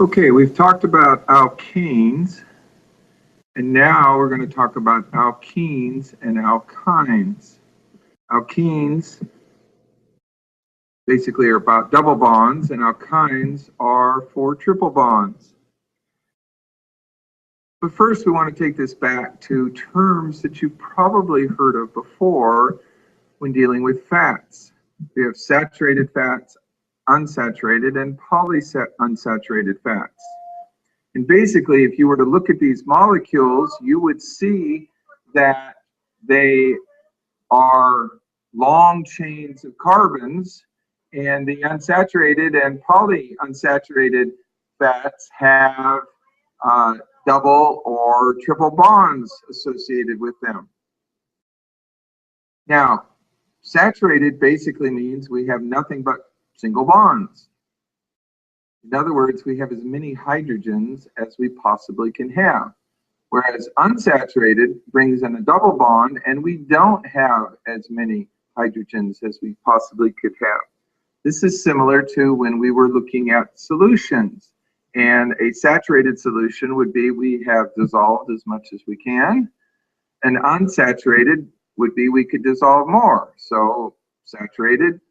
Okay, we've talked about alkanes, and now we're going to talk about alkenes and alkynes. Alkenes basically are about double bonds, and alkynes are for triple bonds. But first, we want to take this back to terms that you've probably heard of before when dealing with fats. We have saturated fats, unsaturated, and polyunsaturated fats. And basically, if you were to look at these molecules, you would see that they are long chains of carbons, and the unsaturated and polyunsaturated fats have double or triple bonds associated with them. Now, saturated basically means we have nothing but single bonds. In other words, we have as many hydrogens as we possibly can have. Whereas unsaturated brings in a double bond, and we don't have as many hydrogens as we possibly could have. This is similar to when we were looking at solutions. And a saturated solution would be we have dissolved as much as we can. And unsaturated would be we could dissolve more. So saturated,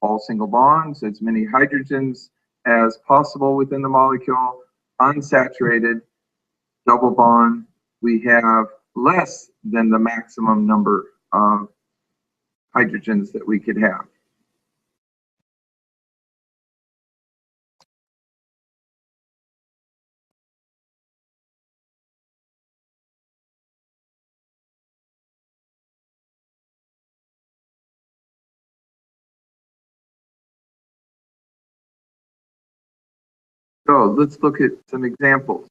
all single bonds, as many hydrogens as possible within the molecule. Unsaturated, double bond, we have less than the maximum number of hydrogens that we could have. So let's look at some examples.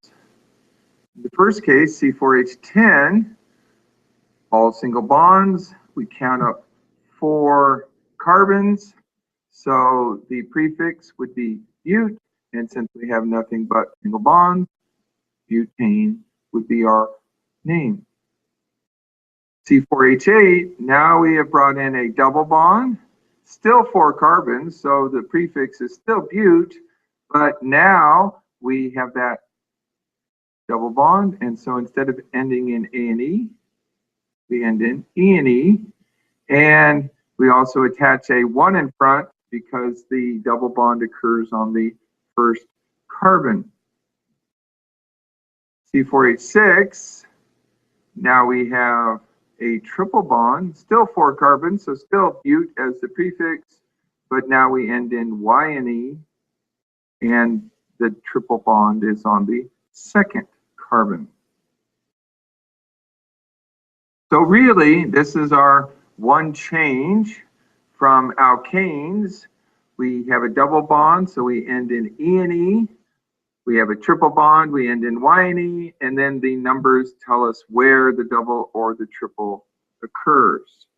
In the first case, C4H10, all single bonds. We count up 4 carbons. So the prefix would be bute, and since we have nothing but single bonds, butane would be our name. C4H8, now we have brought in a double bond, still 4 carbons, so the prefix is still bute, but now we have that double bond, and so instead of ending in A and E, we end in E and E, and we also attach a 1 in front because the double bond occurs on the first carbon. C4H6, now we have a triple bond, still 4 carbons, so still bute as the prefix, but now we end in Y and E, and the triple bond is on the second carbon. So really, this is our one change from alkanes. We have a double bond, so we end in E and E. We have a triple bond, we end in Y and E, and then the numbers tell us where the double or the triple occurs.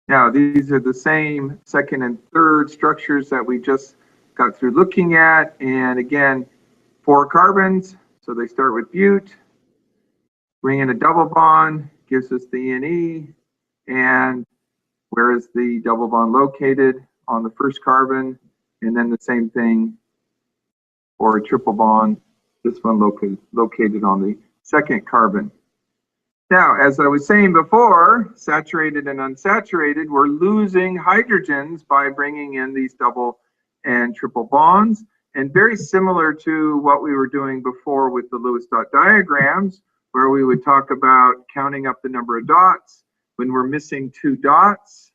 Now, these are the same second and third structures that we just got through looking at. And again, 4 carbons, so they start with bute. Bring in a double bond, gives us the E and E. And where is the double bond located? On the first carbon. And then the same thing for a triple bond, this one located on the second carbon. Now, as I was saying before, saturated and unsaturated, we're losing hydrogens by bringing in these double and triple bonds. And very similar to what we were doing before with the Lewis dot diagrams, where we would talk about counting up the number of dots. When we're missing 2 dots,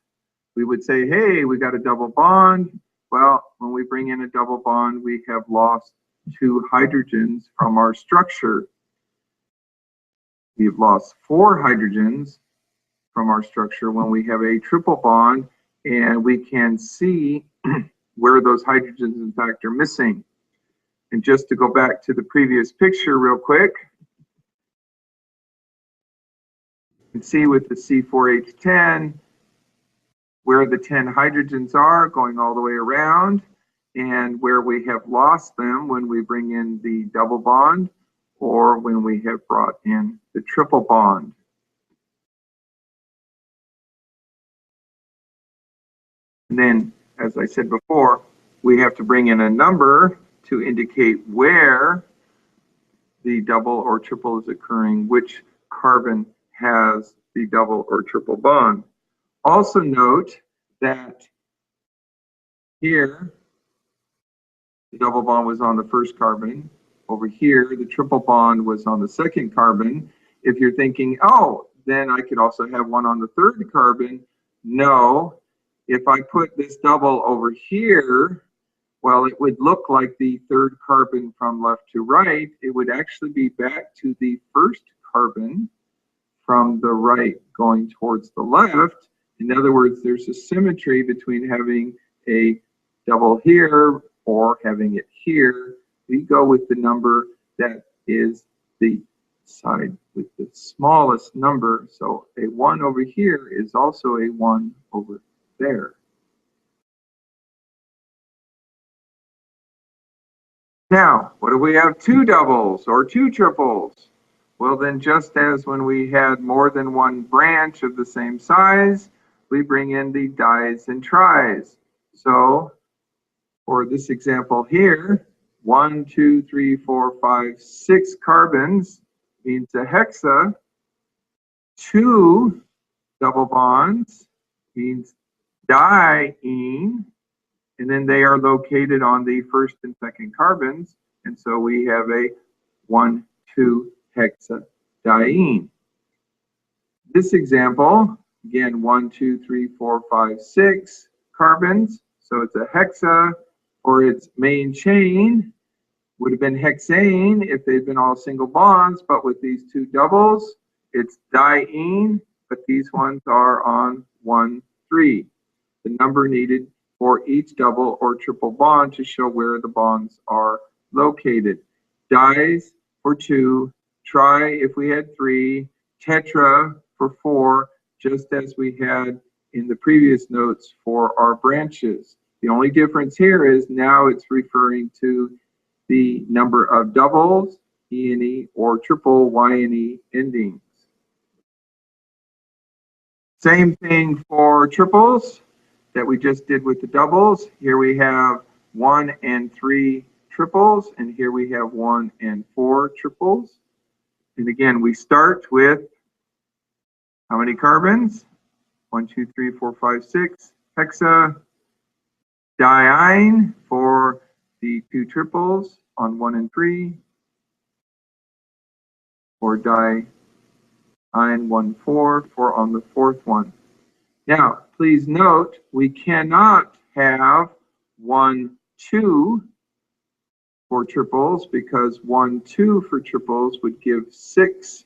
we would say, hey, we got a double bond. Well, when we bring in a double bond, we have lost 2 hydrogens from our structure. We've lost 4 hydrogens from our structure when we have a triple bond, and we can see where those hydrogens in fact are missing. And just to go back to the previous picture real quick, you can see with the C4H10 where the 10 hydrogens are going all the way around, and where we have lost them when we bring in the double bond or when we have brought in the triple bond. And then, as I said before, we have to bring in a number to indicate where the double or triple is occurring, which carbon has the double or triple bond. Also note that here, the double bond was on the first carbon. Over here, the triple bond was on the second carbon. If you're thinking, oh, then I could also have one on the third carbon. No, if I put this double over here, well, it would look like the third carbon from left to right. It would actually be back to the first carbon from the right going towards the left. In other words, there's a symmetry between having a double here or having it here. We go with the number that is the side with the smallest number. So a 1 over here is also a 1 over there. Now, what if we have two doubles or two triples? Well, then just as when we had more than one branch of the same size, we bring in the dis and tris. So for this example here, 1, 2, 3, 4, 5, 6 carbons means a hexa. 2 double bonds means diene. And then they are located on the first and second carbons. And so we have a 1, 2 hexadiene. This example, again, 1, 2, 3, 4, 5, 6 carbons. So it's a hexa, or its main chain would have been hexane if they'd been all single bonds, but with these two doubles, it's diene, but these ones are on 1, 3. The number needed for each double or triple bond to show where the bonds are located. Dis for 2, tri if we had 3, tetra for 4, just as we had in the previous notes for our branches. The only difference here is now it's referring to the number of doubles, ene, or triple yne endings. Same thing for triples that we just did with the doubles. Here we have 1 and 3 triples, and here we have 1 and 4 triples. And again, we start with how many carbons? 1, 2, 3, 4, 5, 6. Hexa diene for the two triples on 1 and 3, or diene 1, 4 for on the fourth one. Now, please note, we cannot have 1, 2 for triples, because 1, 2 for triples would give 6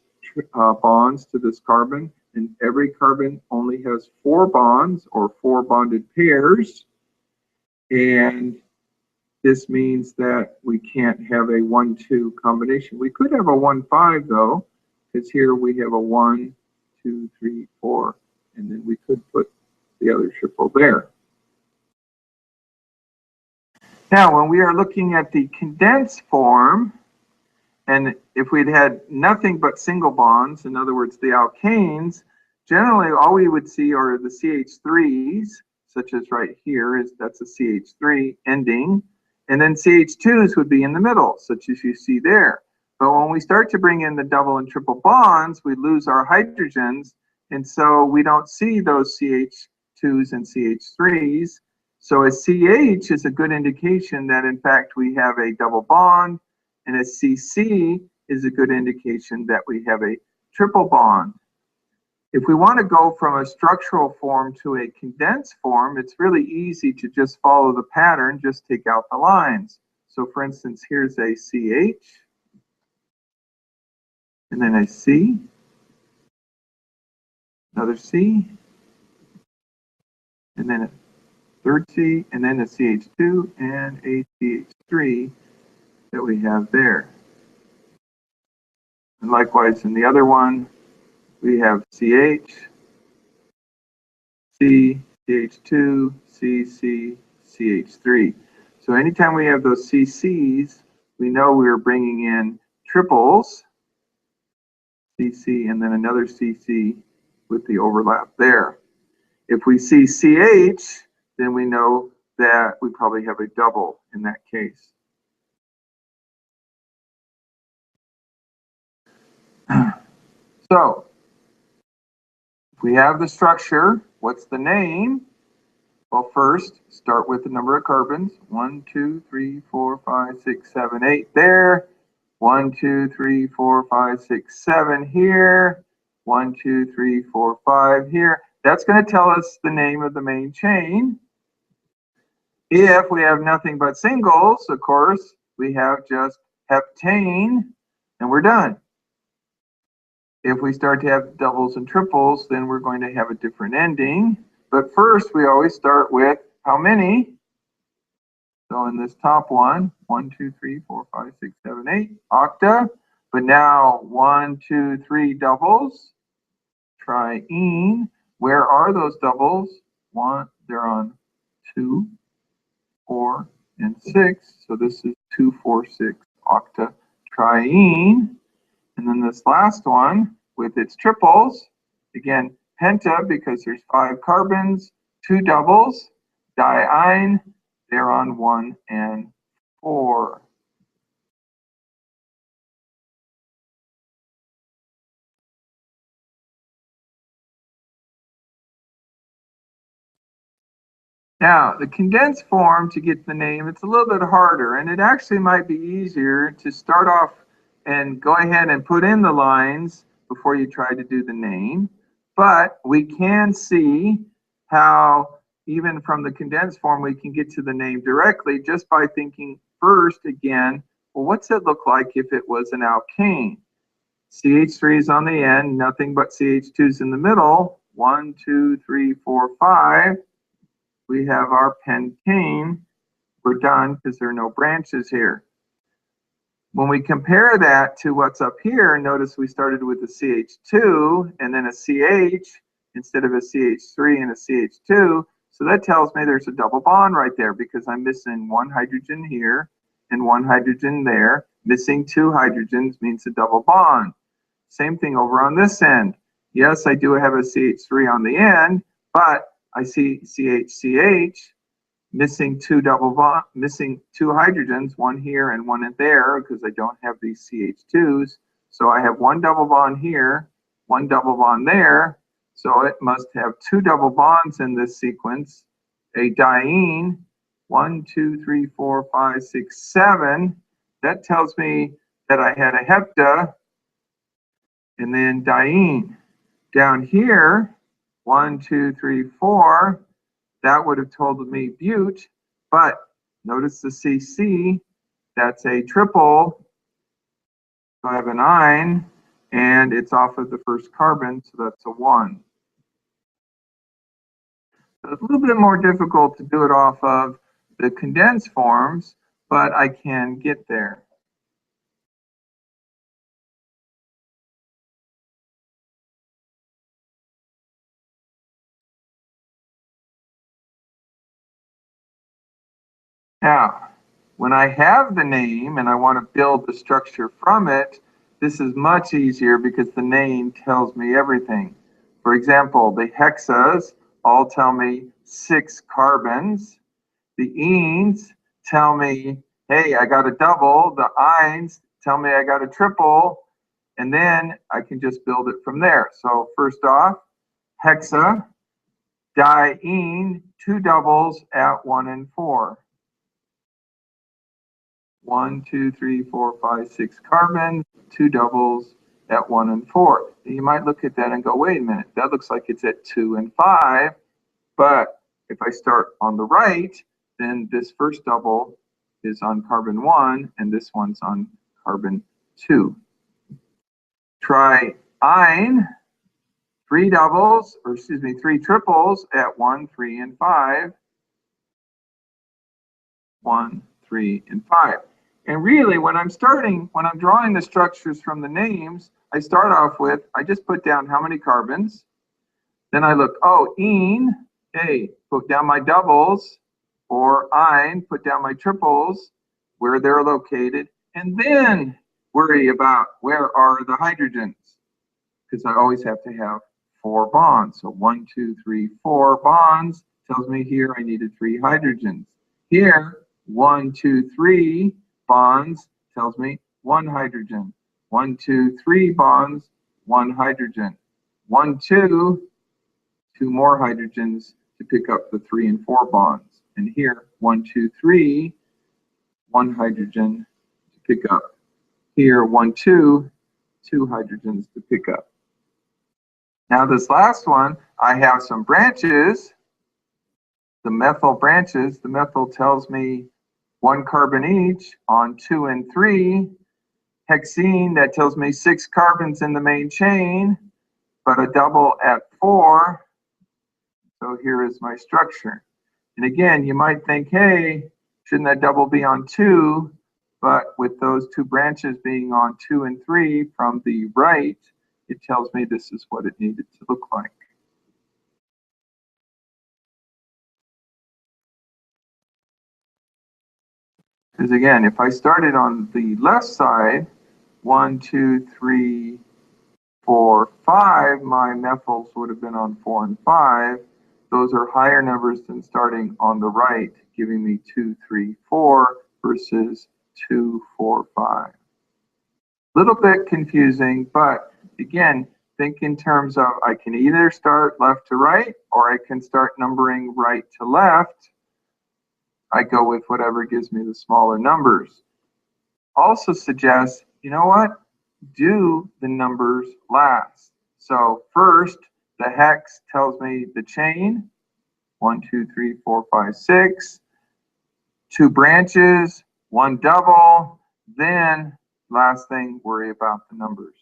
bonds to this carbon, and every carbon only has 4 bonds, or 4 bonded pairs, and this means that we can't have a 1, 2 combination. We could have a 1, 5 though, because here we have a 1, 2, 3, 4, and then we could put the other triple there. Now, when we are looking at the condensed form, and if we'd had nothing but single bonds, in other words, the alkanes, generally all we would see are the CH3s, such as right here, that's a CH3 ending, and then CH2s would be in the middle, such as you see there. But when we start to bring in the double and triple bonds, we lose our hydrogens, and so we don't see those CH2s and CH3s. So a CH is a good indication that in fact we have a double bond, and a CC is a good indication that we have a triple bond. If we want to go from a structural form to a condensed form, it's really easy to just follow the pattern, just take out the lines. So for instance, here's a CH, and then a C, another C, and then a third C, and then a CH2 and a CH3 that we have there. And likewise in the other one, we have CH, C, CH2, CC, CH3. So anytime we have those CCs, we know we're bringing in triples, CC, and then another CC with the overlap there. If we see CH, then we know that we probably have a double in that case. So, if we have the structure, what's the name? Well, first, start with the number of carbons. 1, 2, 3, 4, 5, 6, 7, 8 there. 1, 2, 3, 4, 5, 6, 7 here. 1, 2, 3, 4, 5 here. That's going to tell us the name of the main chain. If we have nothing but singles, of course, we have just heptane, and we're done. If we start to have doubles and triples, then we're going to have a different ending. But first, we always start with how many? So in this top one, 1, 2, 3, 4, 5, 6, 7, 8, octa. But now 1, 2, 3 doubles, triene. Where are those doubles? They're on 2, 4, and 6. So this is 2, 4, 6, octa, triene. And then this last one with its triples, again, penta because there's 5 carbons, 2 doubles, diene, they're on 1 and 4. Now, the condensed form, to get the name, it's a little bit harder, and it actually might be easier to start off and go ahead and put in the lines before you try to do the name. But we can see how even from the condensed form we can get to the name directly just by thinking first again, well, what's it look like if it was an alkane? CH3 is on the end, nothing but CH2s in the middle. 1, 2, 3, 4, 5. We have our pentane. We're done because there are no branches here. When we compare that to what's up here, notice we started with a CH2 and then a CH instead of a CH3 and a CH2. So that tells me there's a double bond right there because I'm missing 1 hydrogen here and 1 hydrogen there. Missing 2 hydrogens means a double bond. Same thing over on this end. Yes, I do have a CH3 on the end, but I see CH, missing 2 hydrogens, 1 here and 1 in there because I don't have these CH2s. So I have 1 double bond here, 1 double bond there. So it must have 2 double bonds in this sequence. A diene, 1, 2, 3, 4, 5, 6, 7. That tells me that I had a hepta and then diene. Down here, 1, 2, 3, 4, that would have told me bute, but notice the CC, that's a triple, so I have an ine, and it's off of the first carbon, so that's a 1. So it's a little bit more difficult to do it off of the condensed forms, but I can get there. Now, when I have the name and I want to build the structure from it, this is much easier because the name tells me everything. For example, the hexas all tell me 6 carbons. The enes tell me, hey, I got a double. The ines tell me I got a triple. And then I can just build it from there. So first off, hexa, diene, 2 doubles at 1 and 4. 1, 2, 3, 4, 5, 6 carbons, 2 doubles at 1 and 4. You might look at that and go, wait a minute, that looks like it's at 2 and 5. But if I start on the right, then this first double is on carbon 1, and this one's on carbon 2. Try ine, 3 triples at 1, 3, and 5. 1, 3, and 5. And really, when I'm drawing the structures from the names, I start off with, I just put down how many carbons. Then I look, oh, ene, hey, put down my doubles, or ine, put down my triples, where they're located, and then worry about where are the hydrogens, because I always have to have 4 bonds. So 1, 2, 3, 4 bonds, tells me here I needed 3 hydrogens. Here, 1, 2, 3 bonds tells me 1 hydrogen. 1, 2, 3 bonds, 1 hydrogen. 1, 2, 2 more hydrogens to pick up the 3 and 4 bonds. And here, 1, 2, 3, 1 hydrogen to pick up. Here, 1, 2, 2 hydrogens to pick up. Now this last one, I have some branches, the methyl branches. The methyl tells me 1 carbon each on 2 and 3. Hexene, that tells me 6 carbons in the main chain, but a double at 4. So here is my structure. And again, you might think, hey, shouldn't that double be on 2? But with those 2 branches being on 2 and 3 from the right, it tells me this is what it needed to look like. Because again, if I started on the left side, 1, 2, 3, 4, 5, my methyls would have been on 4 and 5. Those are higher numbers than starting on the right, giving me 2, 3, 4 versus 2, 4, 5. Little bit confusing, but again, think in terms of I can either start left to right or I can start numbering right to left. I go with whatever gives me the smaller numbers. Also suggests, you know what? Do the numbers last. So first, the hex tells me the chain, 1, 2, 3, 4, 5, 6. 2 branches, 1 double. Then, last thing, worry about the numbers.